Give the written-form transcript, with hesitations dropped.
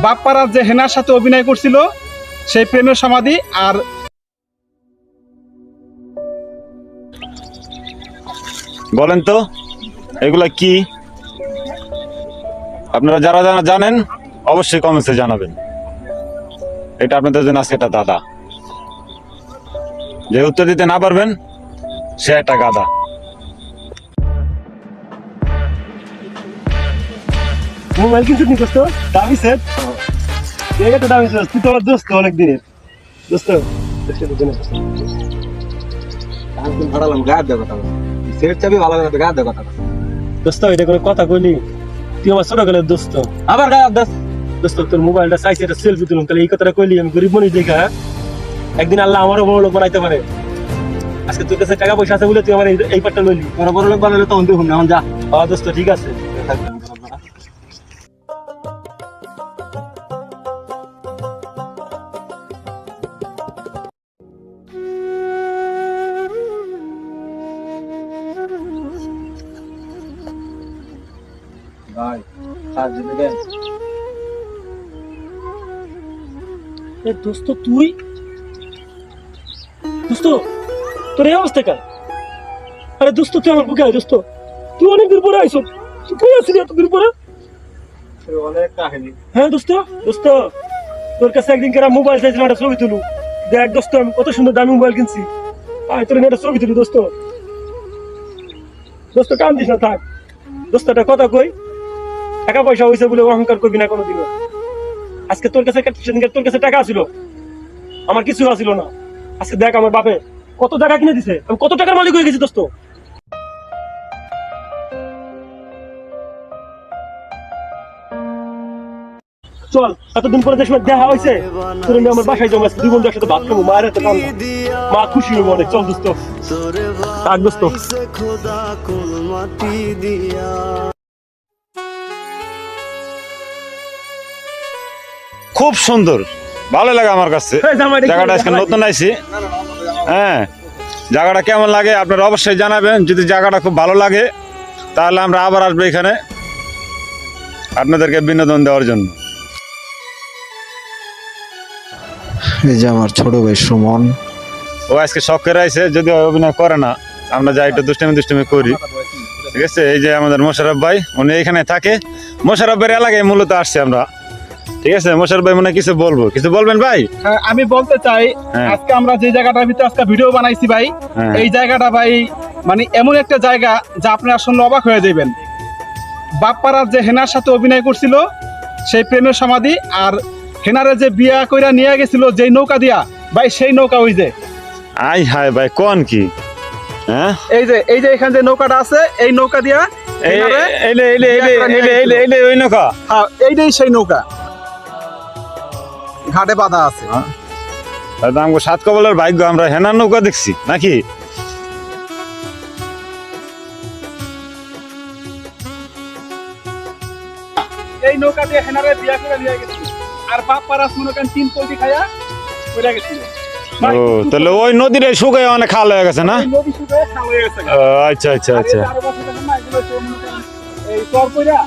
বাপ্পারাজ যে হেনার সাথে অভিনয় করছিল সেই প্রেমের সমাধি। আর বলেন তো এগুলা কি? আপনারা যারা যারা জানেন অবশ্যই কমেন্টসে জানাবেন। এটা আপনাদের জন্য আজকে একটা দাদা, যে উত্তর দিতে না পারবেন সে একটা গাদা। মোবাইল কিছু নি দোস্ত, দামি সেট এই তো দামি সেট, তুই তো আমার দোস্ত অনেক দিনের দোস্ত। ভাড়ালাম গায়ের দেওয়া কথা সেট চাবি ভালো লাগে গায়ের দেওয়া কথা দোস্ত, এটা করে কথা কইলি তুই আমার ছোটকালের দোস্ত। আবার গায়ের দাস দোস্ত তোর মোবাইলটা চাইছে একটা সেলফি তুলুন, তাহলে এই কথাটা কইলি আমি গরিব মানুষ দেখা একদিন আল্লাহ আমারও বড় লোক বানাইতে পারে। আজকে তোর কাছে টাকা পয়সা আছে বলে তুই আমার এই পাটটা লইলি। তোরা বড় লোক বানালে তখন দেখুন এখন যা। দোস্ত ঠিক আছে। ভাই সাহায্য দেবেন? দোস্ত তুই দোস্ত তোর এই অবস্থা কেন? আরে দোস্ত তুই আমার বুকে আয় দোস্ত, তুই অনেক দূর পরে আইস, তুই কই আসলি এত দূর পরে? অনেক কাহিনী। হ্যাঁ দোস্ত, দোস্ত তোর কাছে একদিন কেরা মোবাইল চাইছিলাম, একটা ছবি তুলু। দেখ দোস্ত আমি কত সুন্দর দামি মোবাইল কিনছি, আয় তোর একটা ছবি তুলু দোস্ত। দোস্ত কান্দিস না, থাক দোস্ত একটা কথা কই, টাকা পয়সা হয়েছে বলে অহংকার করবি না কোনোদিনও। আজকে তোর কাছে তোর কাছে টাকা ছিল, আমার কিছু আসিল না। আজকে দেখ আমার বাপে কত টাকা কিনে দিছে, আমি কত টাকার মালিক হয়ে গেছি দোস্ত। চল এতদিন পরে যে সময় দেখা হয়েছে তোর আমি আমার বাসায় জমা, দুই বন্ধু একসাথে ভাত খাবো, মায়ের হাতে কান্দা, মা খুশি হবো অনেক। চল দোস্ত, থাক দোস্ত। খুব সুন্দর, ভালো লাগে আমার কাছে জায়গাটা। আজকে নতুন আইছি, হ্যাঁ জায়গাটা কেমন লাগে আপনারা অবশ্যই জানাবেন। যদি জায়গাটা খুব ভালো লাগে তাহলে আমরা আবার আসবো এখানে আপনাদেরকে বিনোদন দেওয়ার জন্য। এই যে আমার ছোট ভাই সুমন, ও আজকে শখ করে আইছে, যদি অভিনয় করে না আমরা যাই একটু দুষ্টামি করি, ঠিক আছে। এই যে আমাদের মোশাররফ ভাই, উনি এখানে থাকে। মোশাররফ ভাইয়ের এলাকায় মূলত আসছে আমরা, ঠিক আছে। মোশাররফ ভাই মনে কিছু বলবেন ভাই? আমি বলতে চাই, আজকে আমরা যে জায়গাটার ভিতরে আজকে ভিডিও বানাইছি ভাই, এই জায়গাটা ভাই মানে এমন একটা জায়গা যা আপনারা শুনলে অবাক হয়ে যাবেন। বাপ্পারাজ যে হেনার সাথে অভিনয় করছিল সেই প্রেমের সমাধি। আর হেনারে যে বিয়া কইরা নিয়ে গেছিল যেই নৌকা দিয়া ভাই, সেই নৌকা ওই যে। আই হায় ভাই, কোন কি? হ্যাঁ এই যে এখানে যে নৌকাটা আছে, এই নৌকা দিয়া ওই নৌকা, হ্যাঁ এইটাই সেই নৌকা, ঘাটে বাঁধা আছে। আমাকে সাত কবলের ভাগ্য, আমরা হেনার নৌকা দেখছি নাকি? এই নৌকা দিয়ে হেনারে বিয়া করে নিয়ে গেছিল। আর বাপ্পারাজ মনে করেন 3 কোটি খায়া পড়ে গেছিল। ও তাহলে ওই নদীর শুকায় অনেক খাল হয়ে গেছে না? নদী শুকায় খাল হয়ে গেছে। আচ্ছা আচ্ছা আচ্ছা। এই চর কইরা